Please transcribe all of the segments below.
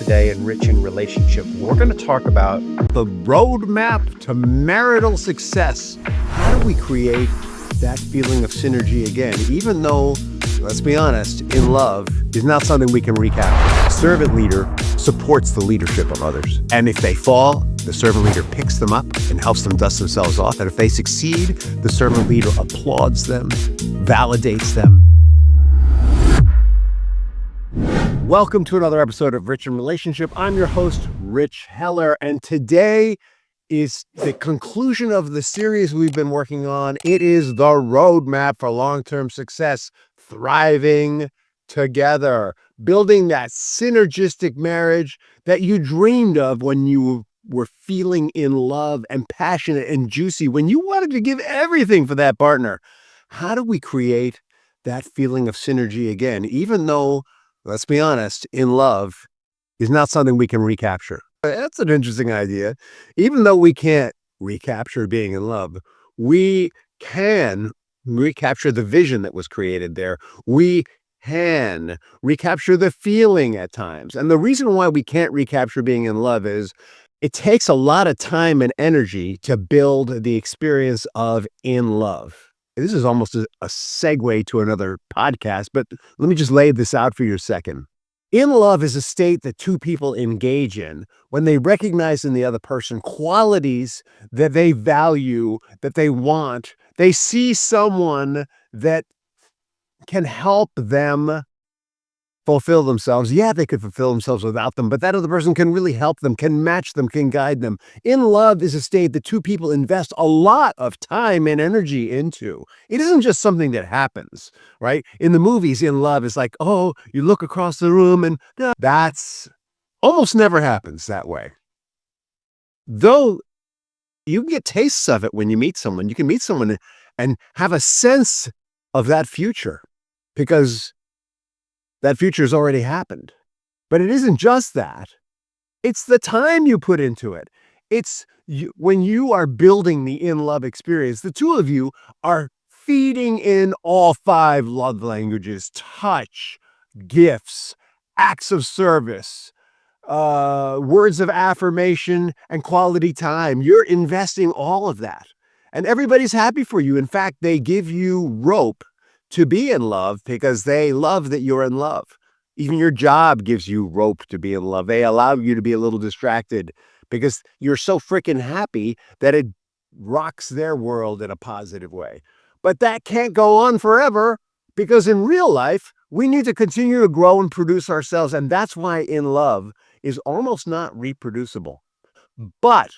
today in Rich in Relationship. We're going to talk about the roadmap to marital success. How do we create that feeling of synergy again, even though, let's be honest, in love is not something we can recapture. A servant leader supports the leadership of others. And if they fall, the servant leader picks them up and helps them dust themselves off. And if they succeed, the servant leader applauds them, validates them. Welcome to another episode of Rich in Relationship. I'm your host, Rich Heller, and today is the conclusion of the series we've been working on. It is the roadmap for long-term success, thriving together, building that synergistic marriage that you dreamed of when you were feeling in love and passionate and juicy, when you wanted to give everything for that partner. How do we create that feeling of synergy again, even though, let's be honest, in love is not something we can recapture? That's an interesting idea. Even though we can't recapture being in love, we can recapture the vision that was created there. We can recapture the feeling at times. And the reason why we can't recapture being in love is it takes a lot of time and energy to build the experience of in love. This is almost a segue to another podcast, but let me just lay this out for you a second. In love is a state that two people engage in when they recognize in the other person qualities that they value, that they want. They see someone that can help them fulfill themselves. Yeah, they could fulfill themselves without them, but that other person can really help them, can match them, can guide them. In love is a state that two people invest a lot of time and energy into. It isn't just something that happens, right? In the movies, in love is like, oh, you look across the room and that's almost never happens that way. Though you can get tastes of it when you meet someone. You can meet someone and have a sense of that future because that future has already happened. But it isn't just that. It's the time you put into it. It's when you are building the in-love experience, the two of you are feeding in all 5 love languages: touch, gifts, acts of service, words of affirmation, and quality time. You're investing all of that. And everybody's happy for you. In fact, they give you rope to be in love because they love that you're in love. Even your job gives you rope to be in love. They allow you to be a little distracted because you're so freaking happy that it rocks their world in a positive way. But that can't go on forever because in real life, we need to continue to grow and produce ourselves. And that's why in love is almost not reproducible. But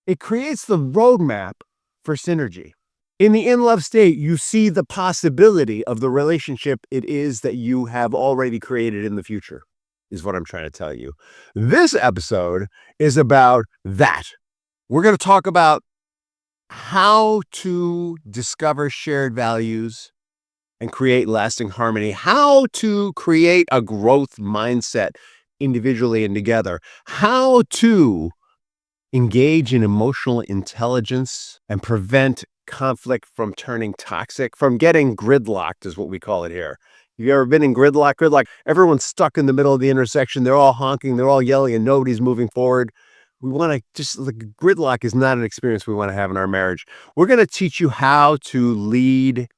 it creates the roadmap for synergy. In the in-love state, you see the possibility of the relationship it is that you have already created in the future, is what I'm trying to tell you. This episode is about that. We're going to talk about how to discover shared values and create lasting harmony, how to create a growth mindset individually and together, how to engage in emotional intelligence and prevent conflict from turning toxic, from getting gridlocked is what we call it here. Have you ever been in gridlock? Gridlock, everyone's stuck in the middle of the intersection. They're all honking, they're all yelling, and nobody's moving forward. We want to just, gridlock is not an experience we want to have in our marriage. We're going to teach you how to lead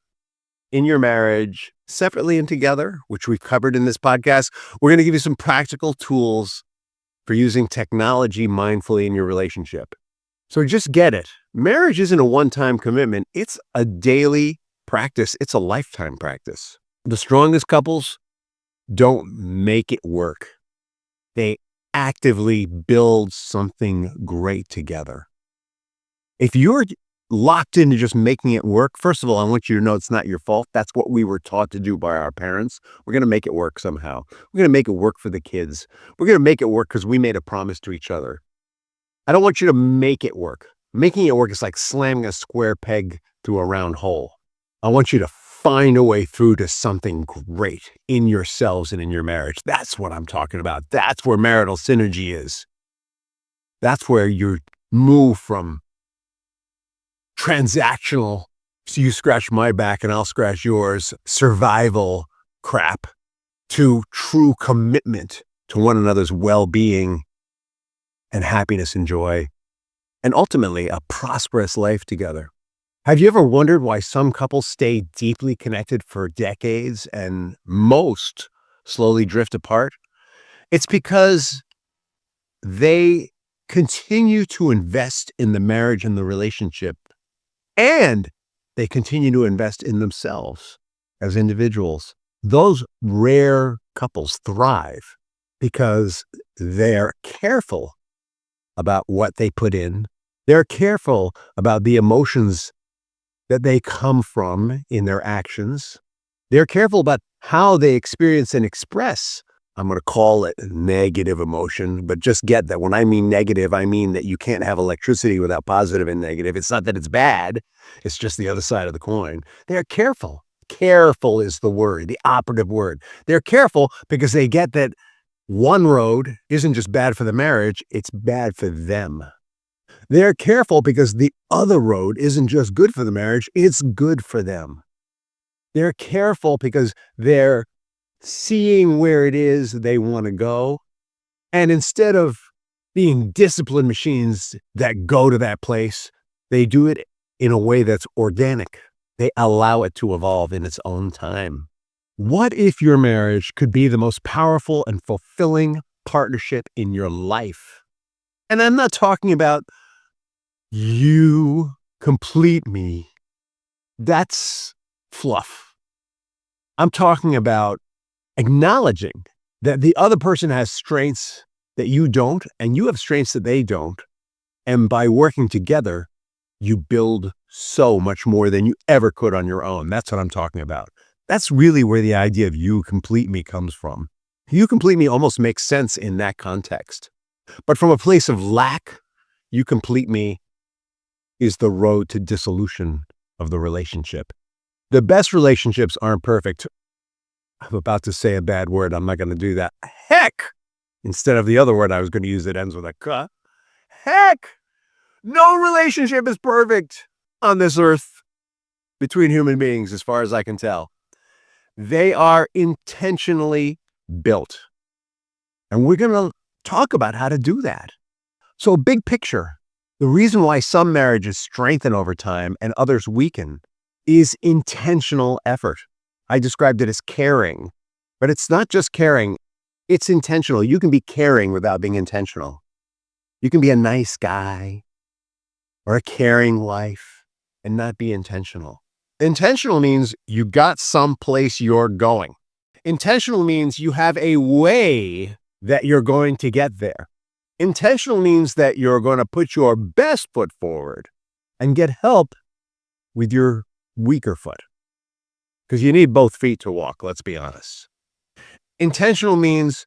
in your marriage separately and together, which we've covered in this podcast. We're going to give you some practical tools for using technology mindfully in your relationship. So just get it. Marriage isn't a one-time commitment. It's a daily practice. It's a lifetime practice. The strongest couples don't make it work. They actively build something great together. If you're locked into just making it work, first of all, I want you to know it's not your fault. That's what we were taught to do by our parents. We're going to make it work somehow. We're going to make it work for the kids. We're going to make it work because we made a promise to each other. I don't want you to make it work. Making it work is like slamming a square peg through a round hole. I want you to find a way through to something great in yourselves and in your marriage. That's what I'm talking about. That's where marital synergy is. That's where you move from transactional, so you scratch my back and I'll scratch yours, survival crap, to true commitment to one another's well-being and happiness and joy, and ultimately a prosperous life together. Have you ever wondered why some couples stay deeply connected for decades and most slowly drift apart? It's because they continue to invest in the marriage and the relationship, and they continue to invest in themselves as individuals. Those rare couples thrive because they're careful about what they put in. They're careful about the emotions that they come from in their actions. They're careful about how they experience and express. I'm going to call it negative emotion, but just get that when I mean negative, I mean that you can't have electricity without positive and negative. It's not that it's bad. It's just the other side of the coin. They're careful. Careful is the word, the operative word. They're careful because they get that one road isn't just bad for the marriage, it's bad for them. They're careful because the other road isn't just good for the marriage, it's good for them. They're careful because they're seeing where it is they want to go. And instead of being disciplined machines that go to that place, they do it in a way that's organic. They allow it to evolve in its own time. What if your marriage could be the most powerful and fulfilling partnership in your life? And I'm not talking about you complete me. That's fluff. I'm talking about acknowledging that the other person has strengths that you don't, and you have strengths that they don't. And by working together, you build so much more than you ever could on your own. That's what I'm talking about. That's really where the idea of you complete me comes from. You complete me almost makes sense in that context. But from a place of lack, you complete me is the road to dissolution of the relationship. The best relationships aren't perfect. I'm about to say a bad word. I'm not going to do that. Heck! Instead of the other word I was going to use that ends with a K. Heck! No relationship is perfect on this earth between human beings, as far as I can tell. They are intentionally built. And we're going to talk about how to do that. So big picture, the reason why some marriages strengthen over time and others weaken is intentional effort. I described it as caring, but it's not just caring, it's intentional. You can be caring without being intentional. You can be a nice guy or a caring wife and not be intentional. Intentional means you got someplace you're going. Intentional means you have a way that you're going to get there. Intentional means that you're going to put your best foot forward and get help with your weaker foot. Because you need both feet to walk, let's be honest. Intentional means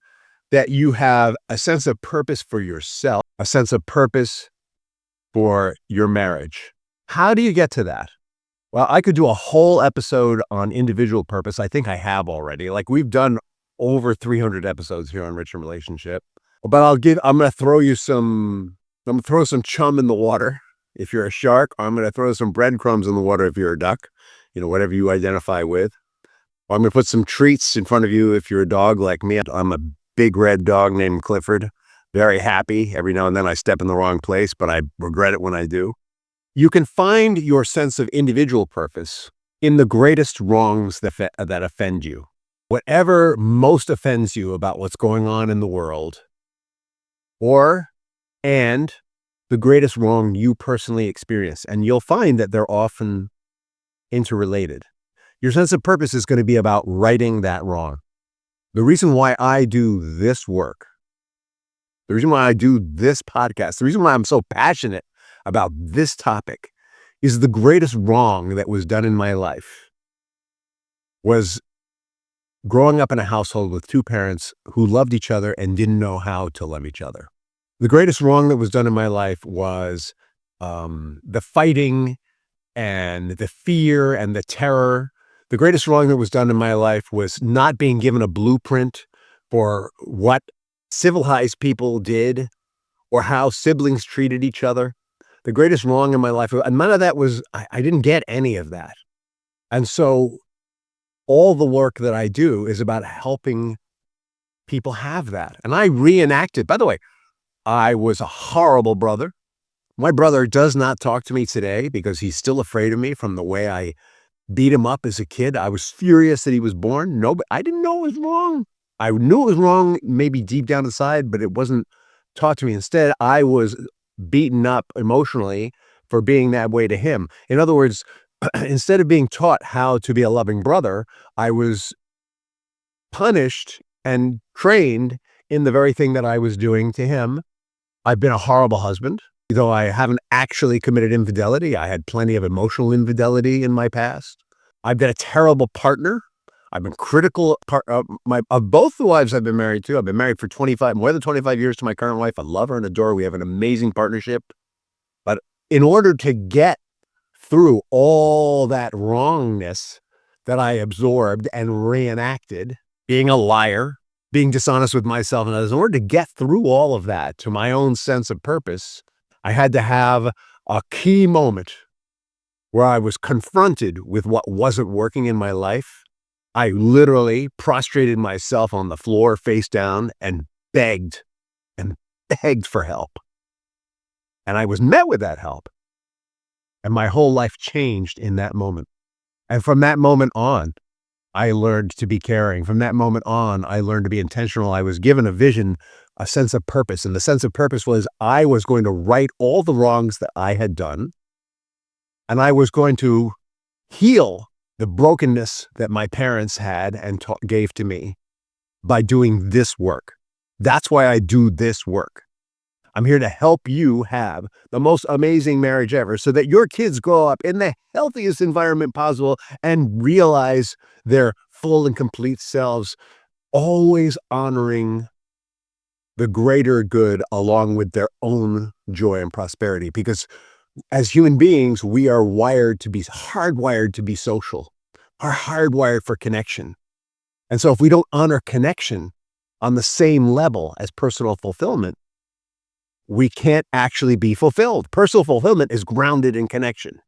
that you have a sense of purpose for yourself, a sense of purpose for your marriage. How do you get to that? Well, I could do a whole episode on individual purpose. I think I have already. Like we've done over 300 episodes here on Rich in Relationship. But I'm going to throw some chum in the water if you're a shark, or I'm going to throw some breadcrumbs in the water if you're a duck, whatever you identify with. Or I'm going to put some treats in front of you if you're a dog like me. I'm a big red dog named Clifford. Very happy. Every now and then I step in the wrong place, but I regret it when I do. You can find your sense of individual purpose in the greatest wrongs that offend you. Whatever most offends you about what's going on in the world, and the greatest wrong you personally experience. And you'll find that they're often interrelated. Your sense of purpose is going to be about righting that wrong. The reason why I do this work, the reason why I do this podcast, the reason why I'm so passionate about this topic is the greatest wrong that was done in my life was growing up in a household with two parents who loved each other and didn't know how to love each other. The greatest wrong that was done in my life was the fighting and the fear and the terror. The greatest wrong that was done in my life was not being given a blueprint for what civilized people did or how siblings treated each other. The greatest wrong in my life, and none of that was, I didn't get any of that. And so all the work that I do is about helping people have that. And I reenacted. By the way, I was a horrible brother. My brother does not talk to me today because he's still afraid of me from the way I beat him up as a kid. I was furious that he was born. No, but I didn't know it was wrong. I knew it was wrong, maybe deep down inside, but it wasn't taught to me. Instead, I was beaten up emotionally for being that way to him. In other words, instead of being taught how to be a loving brother, I was punished and trained in the very thing that I was doing to him. I've been a horrible husband. Though I haven't actually committed infidelity, I had plenty of emotional infidelity in my past. I've been a terrible partner. I've been critical of both the wives I've been married to. I've been married for more than 25 years to my current wife. I love her and adore her. We have an amazing partnership. But in order to get through all that wrongness that I absorbed and reenacted, being a liar, being dishonest with myself and others, in order to get through all of that to my own sense of purpose, I had to have a key moment where I was confronted with what wasn't working in my life. I literally prostrated myself on the floor, face down, and begged for help. And I was met with that help. And my whole life changed in that moment. And from that moment on, I learned to be caring. From that moment on, I learned to be intentional. I was given a vision, a sense of purpose. And the sense of purpose was I was going to right all the wrongs that I had done. And I was going to heal the brokenness that my parents had and gave to me by doing this work. That's why I do this work. I'm here to help you have the most amazing marriage ever so that your kids grow up in the healthiest environment possible and realize their full and complete selves, always honoring the greater good along with their own joy and prosperity. Because as human beings, we are hardwired to be social, are hardwired for connection. And so if we don't honor connection on the same level as personal fulfillment, we can't actually be fulfilled. Personal fulfillment is grounded in connection.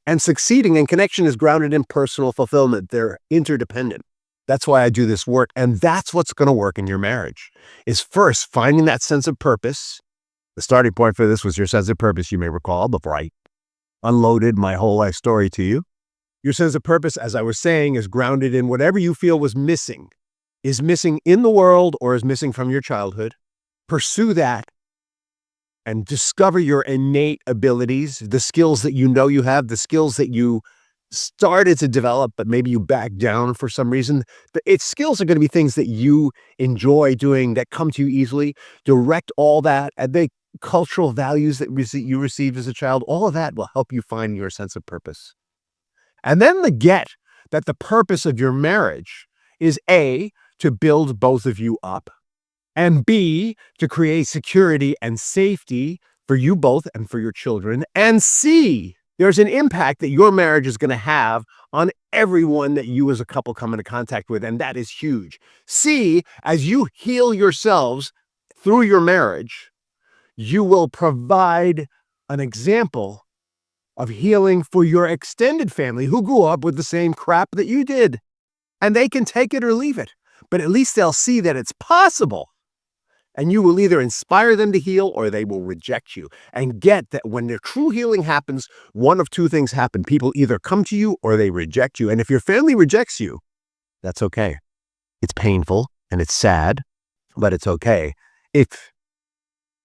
And succeeding in connection is grounded in personal fulfillment. They're interdependent. That's why I do this work. And that's what's going to work in your marriage, is first finding that sense of purpose. The starting point for this was your sense of purpose, you may recall, before I unloaded my whole life story to you. Your sense of purpose, as I was saying, is grounded in whatever you feel is missing in the world or is missing from your childhood. Pursue that and discover your innate abilities, the skills that you know you have, the skills that you started to develop, but maybe you backed down for some reason. Its skills are going to be things that you enjoy doing, that come to you easily. Direct all that, and the cultural values that you received as a child, all of that will help you find your sense of purpose. And then that the purpose of your marriage is A, to build both of you up, and B, to create security and safety for you both and for your children, and C, there's an impact that your marriage is going to have on everyone that you as a couple come into contact with, and that is huge. C, as you heal yourselves through your marriage, you will provide an example of healing for your extended family who grew up with the same crap that you did. And they can take it or leave it, but at least they'll see that it's possible. And you will either inspire them to heal or they will reject you. And get that when their true healing happens, one of two things happen. People either come to you or they reject you. And if your family rejects you, that's okay. It's painful and it's sad, but it's okay. If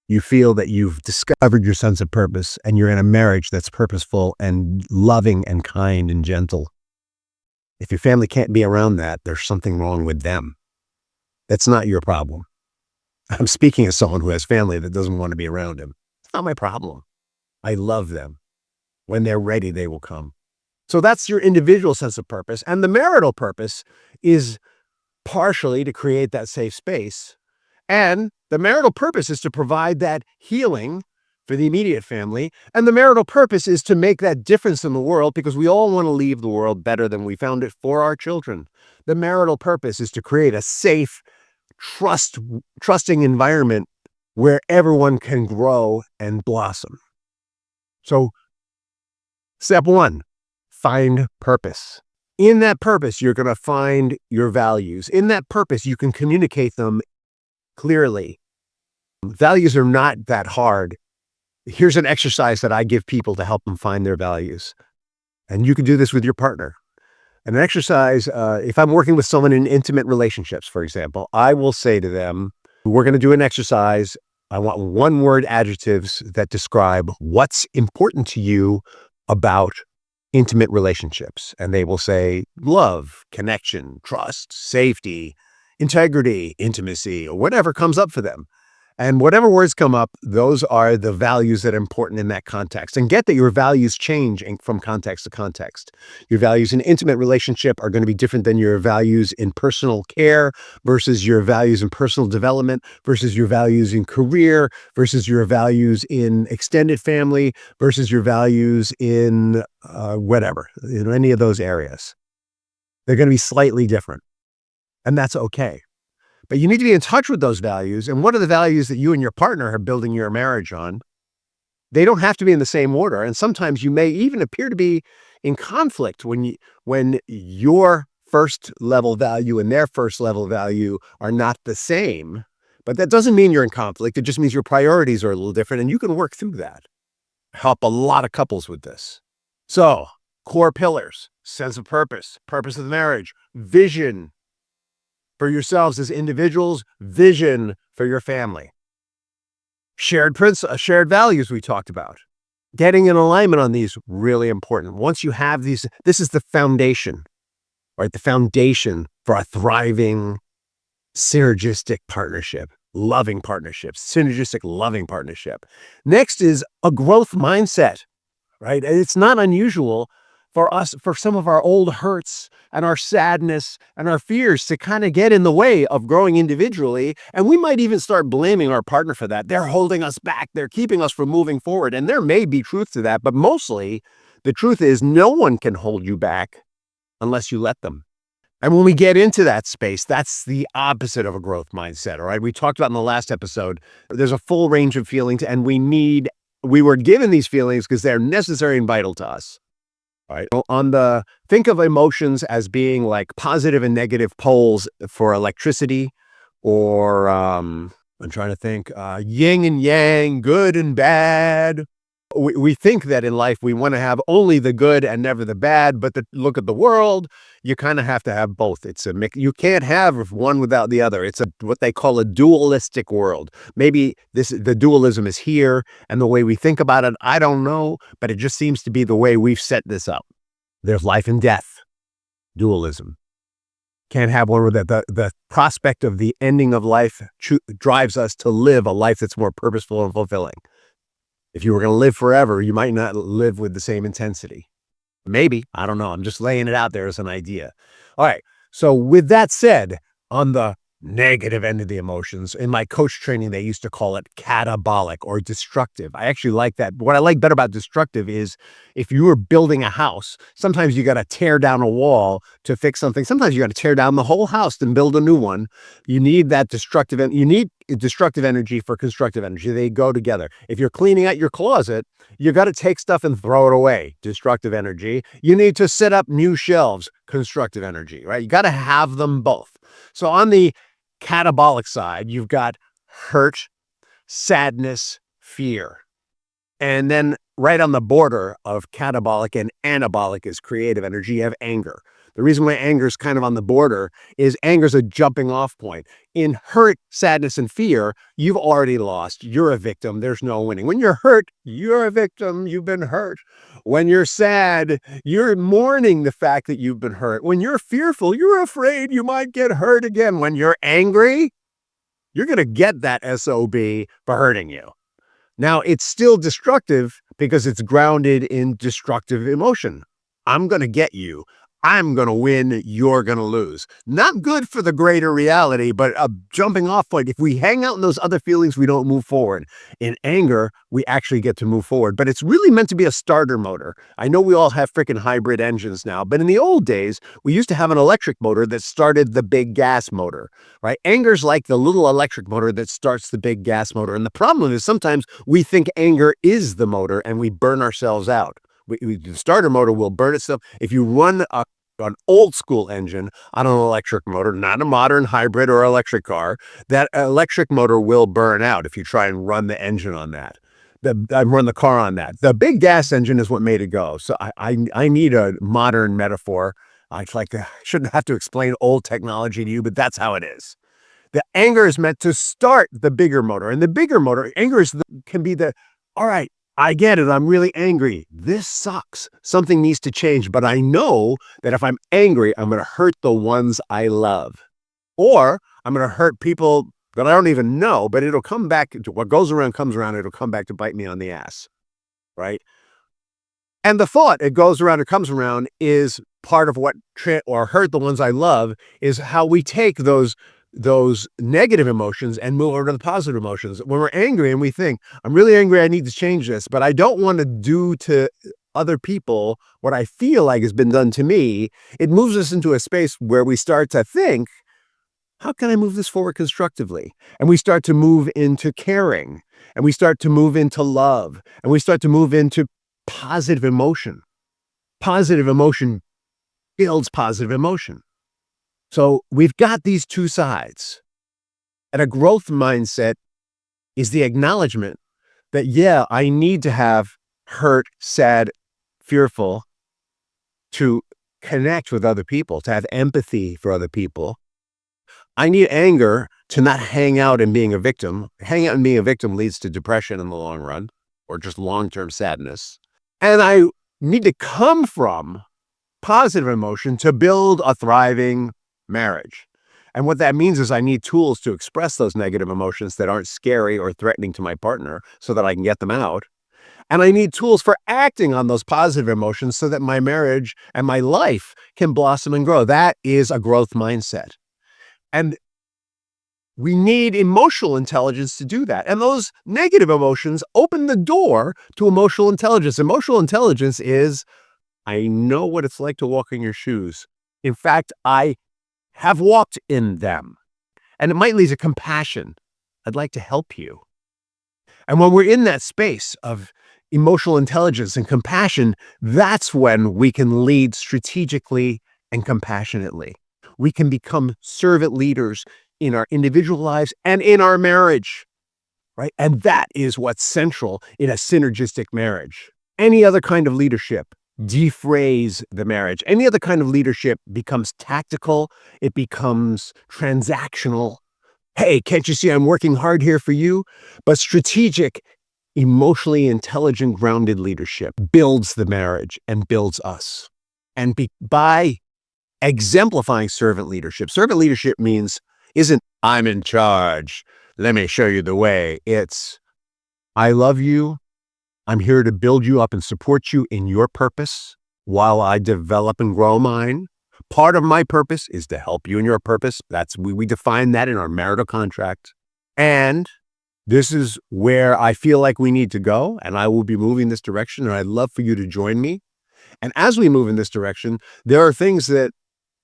you feel that you've discovered your sense of purpose and you're in a marriage that's purposeful and loving and kind and gentle, if your family can't be around that, there's something wrong with them. That's not your problem. I'm speaking as someone who has family that doesn't want to be around him. It's not my problem. I love them. When they're ready, they will come. So that's your individual sense of purpose. And the marital purpose is partially to create that safe space. And the marital purpose is to provide that healing for the immediate family. And the marital purpose is to make that difference in the world, because we all want to leave the world better than we found it for our children. The marital purpose is to create a safe, trusting environment where everyone can grow and blossom. So, step one, find purpose. In that purpose, you're going to find your values. In that purpose, you can communicate them clearly. Values are not that hard. Here's an exercise that I give people to help them find their values. And you can do this with your partner. An exercise, if I'm working with someone in intimate relationships, for example, I will say to them, we're going to do an exercise. I want one-word adjectives that describe what's important to you about intimate relationships. And they will say love, connection, trust, safety, integrity, intimacy, or whatever comes up for them. And whatever words come up, those are the values that are important in that context. And get that your values change from context to context. Your values in intimate relationship are going to be different than your values in personal care versus your values in personal development versus your values in career versus your values in extended family versus your values in whatever, in any of those areas. They're going to be slightly different. And that's okay. But you need to be in touch with those values. And what are the values that you and your partner are building your marriage on? They don't have to be in the same order. And sometimes you may even appear to be in conflict when your first level value and their first level value are not the same. But that doesn't mean you're in conflict. It just means your priorities are a little different, and you can work through that. Help a lot of couples with this. So, core pillars: sense of purpose, purpose of the marriage, vision for yourselves as individuals, vision for your family. Shared values we talked about. Getting in alignment on these, really important. Once you have these, this is the foundation, right? The foundation for a thriving, synergistic partnership, loving partnership, synergistic, loving partnership. Next is a growth mindset, right? And it's not unusual for some of our old hurts and our sadness and our fears to kind of get in the way of growing individually. And we might even start blaming our partner for that. They're holding us back. They're keeping us from moving forward. And there may be truth to that, but mostly the truth is no one can hold you back unless you let them. And when we get into that space, that's the opposite of a growth mindset. All right. We talked about in the last episode, there's a full range of feelings, and we were given these feelings because they're necessary and vital to us. Right. Think of emotions as being like positive and negative poles for electricity, or I'm trying to think, yin and yang, good and bad. We think that in life we want to have only the good and never the bad, but look at the world, you kind of have to have both. It's a mix. You can't have one without the other. It's what they call a dualistic world. Maybe the dualism is here, and the way we think about it, I don't know, but it just seems to be the way we've set this up. There's life and death, dualism. Can't have one where the prospect of the ending of life drives us to live a life that's more purposeful and fulfilling. If you were going to live forever, you might not live with the same intensity. Maybe, I don't know. I'm just laying it out there as an idea. All right. So with that said, on the negative end of the emotions, in my coach training, they used to call it catabolic or destructive. I actually like that. What I like better about destructive is if you were building a house, sometimes you got to tear down a wall to fix something. Sometimes you got to tear down the whole house and build a new one. You need that destructive energy for constructive energy. They go together. If you're cleaning out your closet, you got to take stuff and throw it away. Destructive energy. You need to set up new shelves. Constructive energy, right? You got to have them both. So on the catabolic side, you've got hurt, sadness, fear. And then right on the border of catabolic and anabolic is creative energy. You have anger. The reason why anger is kind of on the border is anger is a jumping off point. In hurt, sadness, and fear, you've already lost. You're a victim. There's no winning. When you're hurt, you're a victim. You've been hurt. When you're sad, you're mourning the fact that you've been hurt. When you're fearful, you're afraid you might get hurt again. When you're angry, you're going to get that SOB for hurting you. Now, it's still destructive because it's grounded in destructive emotion. I'm going to get you. I'm going to win, you're going to lose. Not good for the greater reality, but a jumping off point. If we hang out in those other feelings, we don't move forward. In anger, we actually get to move forward. But it's really meant to be a starter motor. I know we all have freaking hybrid engines now, but in the old days, we used to have an electric motor that started the big gas motor, right? Anger's like the little electric motor that starts the big gas motor. And the problem is sometimes we think anger is the motor and we burn ourselves out. The starter motor will burn itself. If you run a an old school engine on an electric motor, not a modern hybrid or electric car, that electric motor will burn out if you try and run the engine on that. Run the car on that. The big gas engine is what made it go. So I need a modern metaphor. I shouldn't have to explain old technology to you, but that's how it is. The anger is meant to start the bigger motor, and the bigger motor, can be all right, I get it. I'm really angry. This sucks. Something needs to change, but I know that if I'm angry, I'm going to hurt the ones I love, or I'm going to hurt people that I don't even know, but it'll come back to what goes around comes around. It'll come back to bite me on the ass. Right. And the thought, it goes around, it comes around, is part of what or hurt the ones I love, is how we take those negative emotions and move over to the positive emotions. When we're angry and we think, I'm really angry, I need to change this, but I don't want to do to other people what I feel like has been done to me, it moves us into a space where we start to think, how can I move this forward constructively? And we start to move into caring, and we start to move into love, and we start to move into positive emotion. Positive emotion builds positive emotion. So we've got these two sides. And a growth mindset is the acknowledgement that, yeah, I need to have hurt, sad, fearful to connect with other people, to have empathy for other people. I need anger to not hang out and being a victim. Hanging out and being a victim leads to depression in the long run, or just long-term sadness. And I need to come from positive emotion to build a thriving marriage. And what that means is I need tools to express those negative emotions that aren't scary or threatening to my partner so that I can get them out. And I need tools for acting on those positive emotions so that my marriage and my life can blossom and grow. That is a growth mindset. And we need emotional intelligence to do that. And those negative emotions open the door to emotional intelligence. Emotional intelligence is, I know what it's like to walk in your shoes. In fact, I have walked in them. And it might lead to compassion. I'd like to help you. And when we're in that space of emotional intelligence and compassion, that's when we can lead strategically and compassionately. We can become servant leaders in our individual lives and in our marriage, right? And that is what's central in a synergistic marriage. Any other kind of leadership defrays the marriage. Any other kind of leadership becomes tactical. It becomes transactional. Hey, can't you see I'm working hard here for you? But strategic, emotionally intelligent, grounded leadership builds the marriage and builds us. And by exemplifying servant leadership isn't I'm in charge, let me show you the way. It's I love you. I'm here to build you up and support you in your purpose while I develop and grow mine. Part of my purpose is to help you in your purpose. We define that in our marital contract. And this is where I feel like we need to go, and I will be moving this direction, and I'd love for you to join me. And as we move in this direction, there are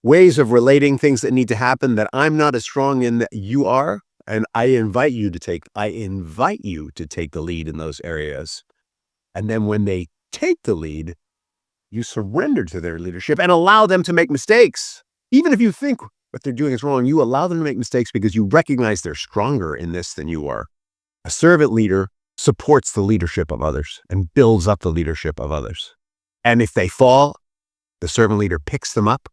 ways of relating things that need to happen that I'm not as strong in that you are. And I invite you to take the lead in those areas. And then when they take the lead, you surrender to their leadership and allow them to make mistakes. Even if you think what they're doing is wrong, you allow them to make mistakes because you recognize they're stronger in this than you are. A servant leader supports the leadership of others and builds up the leadership of others. And if they fall, the servant leader picks them up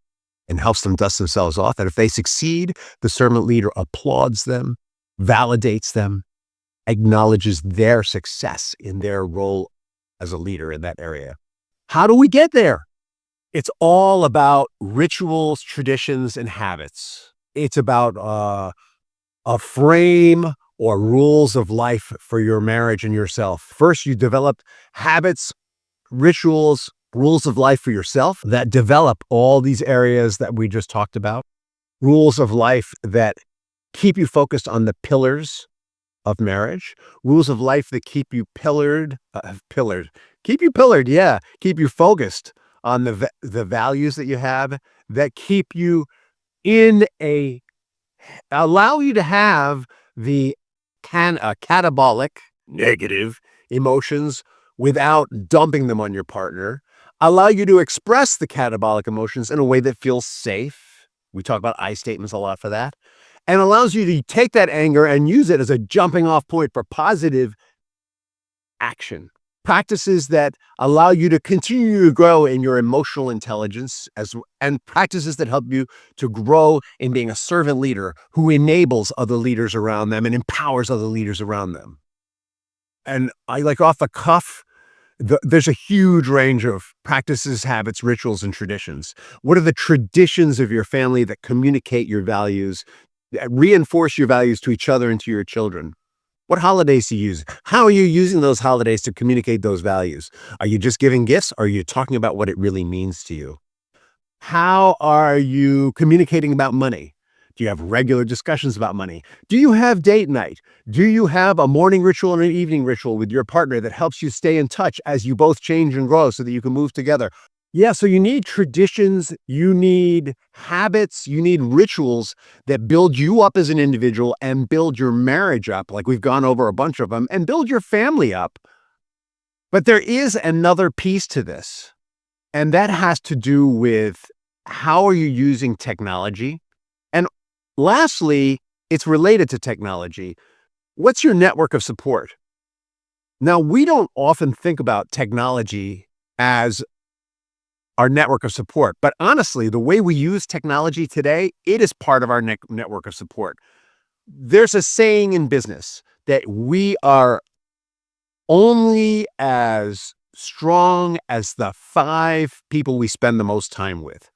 and helps them dust themselves off. And if they succeed, the servant leader applauds them, validates them, acknowledges their success in their role as a leader in that area. How do we get there? It's all about rituals, traditions, and habits. It's about a frame or rules of life for your marriage and yourself. First, you develop habits, rituals, rules of life for yourself that develop all these areas that we just talked about. Rules of life that keep you focused on the pillars of marriage. Rules of life that keep you keep you focused on the values that you have, that keep you allow you to have the catabolic negative emotions without dumping them on your partner, allow you to express the catabolic emotions in a way that feels safe. We talk about I statements a lot for that, and allows you to take that anger and use it as a jumping off point for positive action. Practices that allow you to continue to grow in your emotional intelligence and practices that help you to grow in being a servant leader who enables other leaders around them and empowers other leaders around them. And I like off the cuff, there's a huge range of practices, habits, rituals, and traditions. What are the traditions of your family that communicate your values, that reinforce your values to each other and to your children? What holidays do you use? How are you using those holidays to communicate those values? Are you just giving gifts, or are you talking about what it really means to you? How are you communicating about money? Do you have regular discussions about money? Do you have date night? Do you have a morning ritual and an evening ritual with your partner that helps you stay in touch as you both change and grow so that you can move together? Yeah, so you need traditions, you need habits, you need rituals that build you up as an individual and build your marriage up, like we've gone over a bunch of them, and build your family up. But there is another piece to this, and that has to do with how are you using technology? And lastly, it's related to technology. What's your network of support? Now, we don't often think about technology as our network of support. But honestly, the way we use technology today, it is part of our network of support. There's a saying in business that we are only as strong as the 5 people we spend the most time with.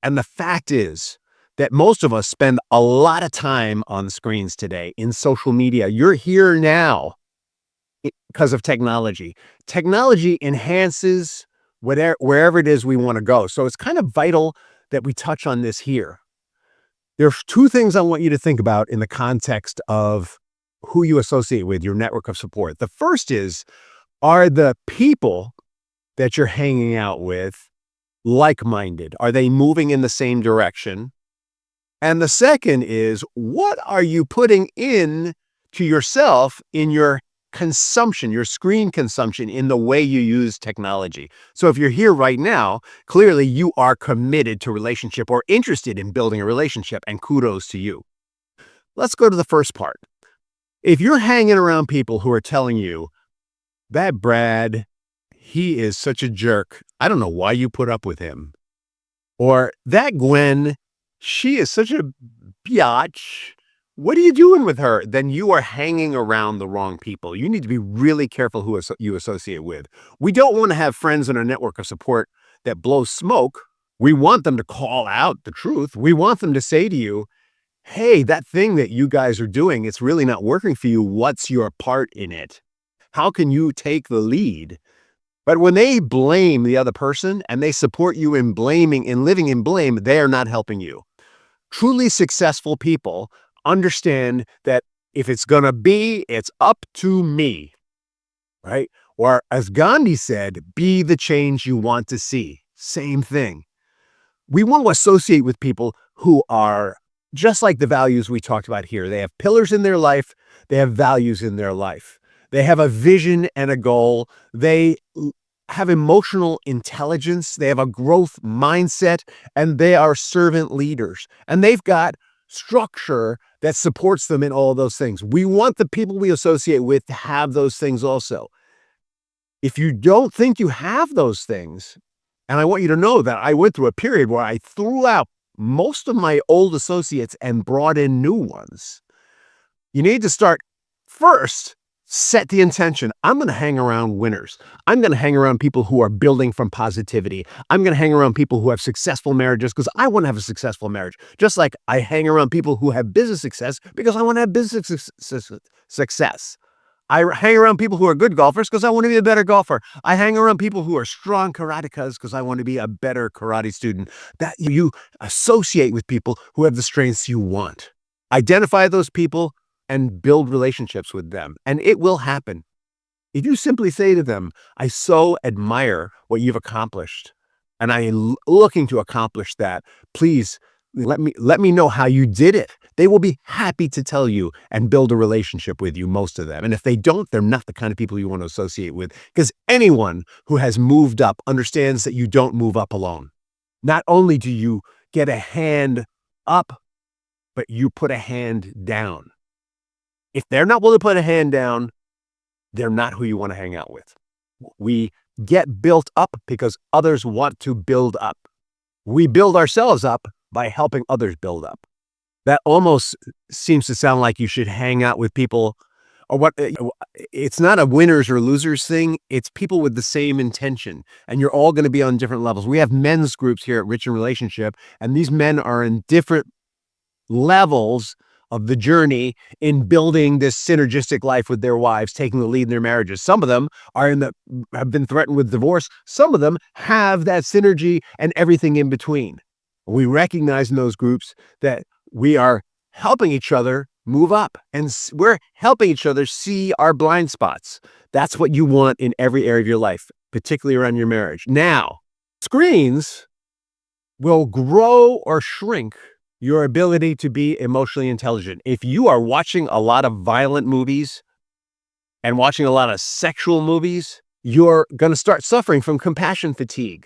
And the fact is that most of us spend a lot of time on screens today in social media. You're here now because of technology. Technology enhances wherever it is we want to go. So it's kind of vital that we touch on this here. There's 2 things I want you to think about in the context of who you associate with, your network of support. The first is, are the people that you're hanging out with like-minded? Are they moving in the same direction? And the second is, what are you putting in to yourself in your consumption, your screen consumption, in the way you use technology? So if you're here right now, clearly you are committed to relationship or interested in building a relationship, and kudos to you. Let's go to the first part. If you're hanging around people who are telling you, that Brad, he is such a jerk, I don't know why you put up with him. Or that Gwen, she is such a biatch, what are you doing with her? Then you are hanging around the wrong people. You need to be really careful who you associate with. We don't want to have friends in a network of support that blow smoke. We want them to call out the truth. We want them to say to you, hey, that thing that you guys are doing, it's really not working for you. What's your part in it? How can you take the lead? But when they blame the other person and they support you in blaming and living in blame, they are not helping you. Truly successful people understand that if it's going to be, it's up to me, right? Or as Gandhi said, be the change you want to see. Same thing. We want to associate with people who are just like the values we talked about here. They have pillars in their life. They have values in their life. They have a vision and a goal. They have emotional intelligence. They have a growth mindset, and they are servant leaders. And they've got structure that supports them in all those things. We want the people we associate with to have those things also. If you don't think you have those things, and I want you to know that I went through a period where I threw out most of my old associates and brought in new ones. You need to start first. Set the intention. I'm going to hang around winners. I'm going to hang around people who are building from positivity. I'm going to hang around people who have successful marriages because I want to have a successful marriage. Just like I hang around people who have business success because I want to have business success. I hang around people who are good golfers because I want to be a better golfer. I hang around people who are strong karatekas because I want to be a better karate student. That you associate with people who have the strengths you want. Identify those people and build relationships with them, and it will happen. If you simply say to them, I so admire what you've accomplished, and I'm looking to accomplish that, please Let me know how you did it. They will be happy to tell you and build a relationship with you, most of them. And if they don't, they're not the kind of people you want to associate with, because anyone who has moved up understands that you don't move up alone. Not only do you get a hand up, but you put a hand down. If they're not willing to put a hand down, they're not who you want to hang out with. We get built up because others want to build up. We build ourselves up by helping others build up. That almost seems to sound like you should hang out with people, or what it's not a winners or losers thing. It's people with the same intention, and you're all going to be on different levels. We have men's groups here at Rich in Relationship, and these men are in different levels of the journey in building this synergistic life with their wives, taking the lead in their marriages. Some of them have been threatened with divorce. Some of them have that synergy and everything in between. We recognize in those groups that we are helping each other move up, and we're helping each other see our blind spots. That's what you want in every area of your life, particularly around your marriage. Now, screens will grow or shrink your ability to be emotionally intelligent. If you are watching a lot of violent movies and watching a lot of sexual movies, you're going to start suffering from compassion fatigue.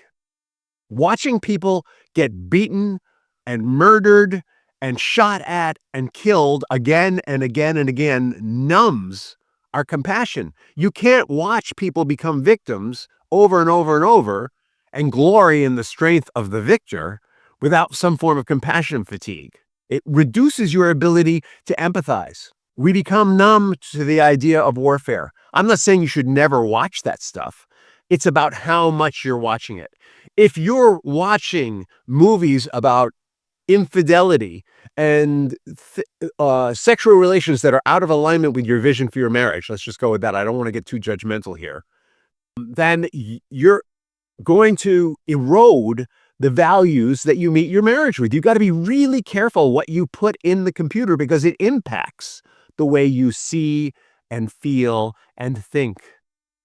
Watching people get beaten and murdered and shot at and killed again and again and again numbs our compassion. You can't watch people become victims over and over and over and glory in the strength of the victor without some form of compassion fatigue. It reduces your ability to empathize. We become numb to the idea of warfare. I'm not saying you should never watch that stuff. It's about how much you're watching it. If you're watching movies about infidelity and sexual relations that are out of alignment with your vision for your marriage, let's just go with that. I don't want to get too judgmental here. Then you're going to erode the values that you meet your marriage with. You've got to be really careful what you put in the computer, because it impacts the way you see and feel and think.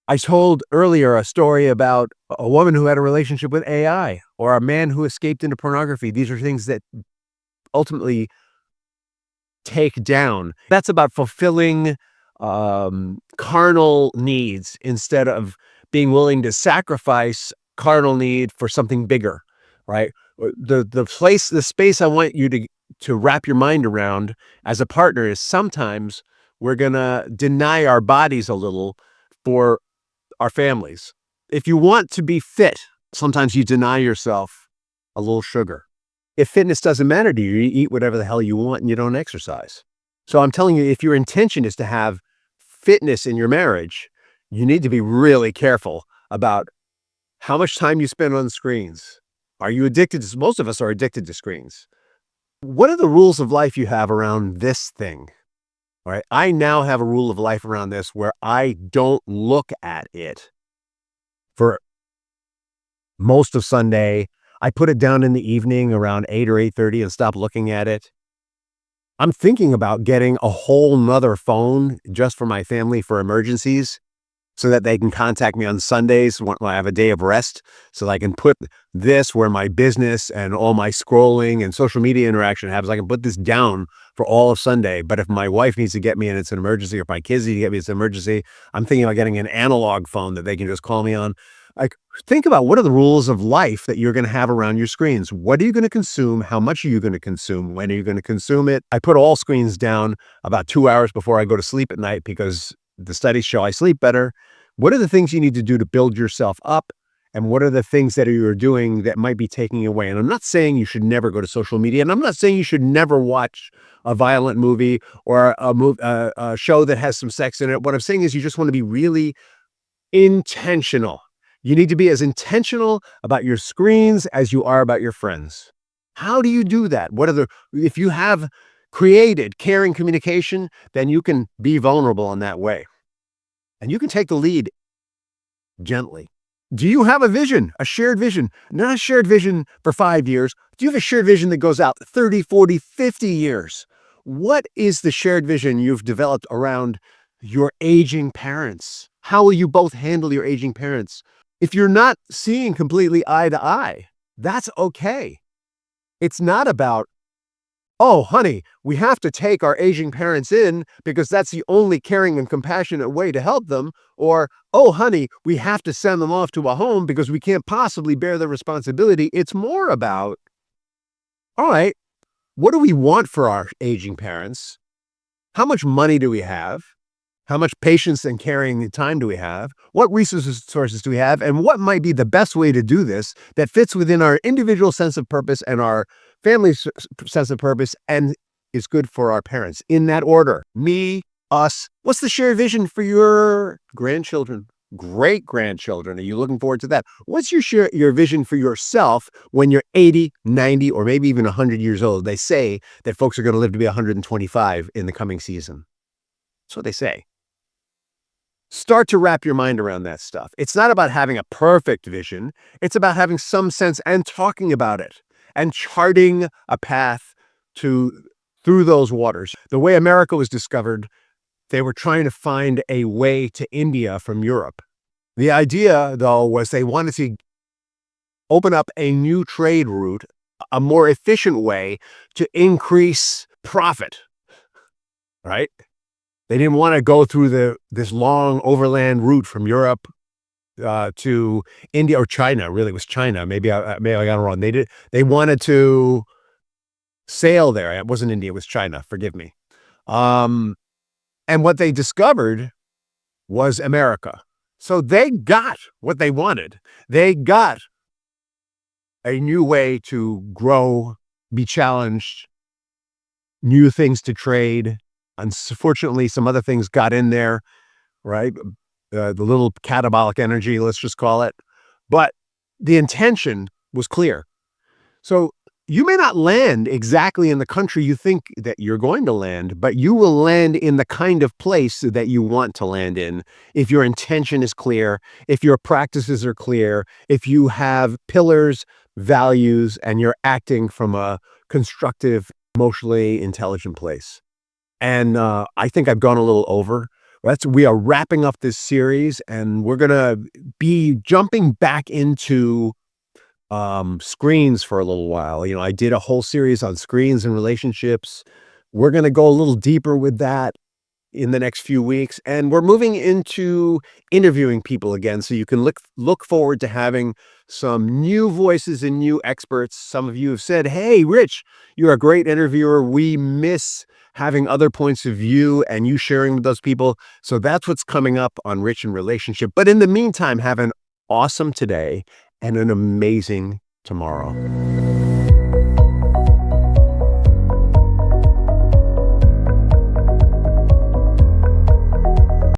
I told earlier a story about a woman who had a relationship with AI, or a man who escaped into pornography. These are things that ultimately take down. That's about fulfilling carnal needs instead of being willing to sacrifice carnal need for something bigger, right? The space I want you to wrap your mind around as a partner is sometimes we're going to deny our bodies a little for our families. If you want to be fit, sometimes you deny yourself a little sugar. If fitness doesn't matter to you, you eat whatever the hell you want and you don't exercise. So I'm telling you, if your intention is to have fitness in your marriage, you need to be really careful about how much time you spend on screens. Are you addicted to, most of us are addicted to screens. What are the rules of life you have around this thing? All right. I now have a rule of life around this where I don't look at it for most of Sunday. I put it down in the evening around 8 or 8:30 and stop looking at it. I'm thinking about getting a whole nother phone just for my family for emergencies, so that they can contact me on Sundays when I have a day of rest, so that I can put this where my business and all my scrolling and social media interaction happens. I can put this down for all of Sunday. But if my wife needs to get me and it's an emergency, or if my kids need to get me, it's an emergency, I'm thinking about getting an analog phone that they can just call me on. Like, think about, what are the rules of life that you're going to have around your screens? What are you going to consume? How much are you going to consume? When are you going to consume it? I put all screens down about 2 hours before I go to sleep at night, because the studies show I sleep better. What are the things you need to do to build yourself up? And what are the things that you're doing that might be taking away? And I'm not saying you should never go to social media. And I'm not saying you should never watch a violent movie or a show that has some sex in it. What I'm saying is you just want to be really intentional. You need to be as intentional about your screens as you are about your friends. How do you do that? If you have created caring communication, then you can be vulnerable in that way. And you can take the lead gently. Do you have a vision, a shared vision? Not a shared vision for 5 years. Do you have a shared vision that goes out 30, 40, 50 years? What is the shared vision you've developed around your aging parents? How will you both handle your aging parents? If you're not seeing completely eye to eye, that's okay. It's not about, oh, honey, we have to take our aging parents in because that's the only caring and compassionate way to help them. Or, oh, honey, we have to send them off to a home because we can't possibly bear the responsibility. It's more about, all right, what do we want for our aging parents? How much money do we have? How much patience and caring time do we have? What resources do we have? And what might be the best way to do this that fits within our individual sense of purpose and our family's sense of purpose and is good for our parents? In that order, me, us. What's the shared vision for your grandchildren, great grandchildren? Are you looking forward to that? What's your vision for yourself when you're 80, 90, or maybe even 100 years old? They say that folks are going to live to be 125 in the coming season. That's what they say. Start to wrap your mind around that stuff. It's not about having a perfect vision. It's about having some sense and talking about it and charting a path through those waters. The way America was discovered, they were trying to find a way to India from Europe. The idea, though, was they wanted to open up a new trade route, a more efficient way to increase profit, right? They didn't want to go through this long overland route from Europe to India or China. Really, it was China. Maybe I got it wrong. They wanted to sail there. It wasn't India. It was China. Forgive me. And what they discovered was America. So they got what they wanted. They got a new way to grow, be challenged, new things to trade. Unfortunately, some other things got in there, right? The little catabolic energy, let's just call it. But the intention was clear. So you may not land exactly in the country you think that you're going to land, but you will land in the kind of place that you want to land in if your intention is clear, if your practices are clear, if you have pillars, values, and you're acting from a constructive, emotionally intelligent place. And I think I've gone a little over. We are wrapping up this series, and we're going to be jumping back into screens for a little while. I did a whole series on screens and relationships. We're going to go a little deeper with that in the next few weeks. And we're moving into interviewing people again. So you can look forward to having some new voices and new experts. Some of you have said, hey, Rich, you're a great interviewer. We miss having other points of view and you sharing with those people. So that's what's coming up on Rich in Relationship. But in the meantime, have an awesome today and an amazing tomorrow.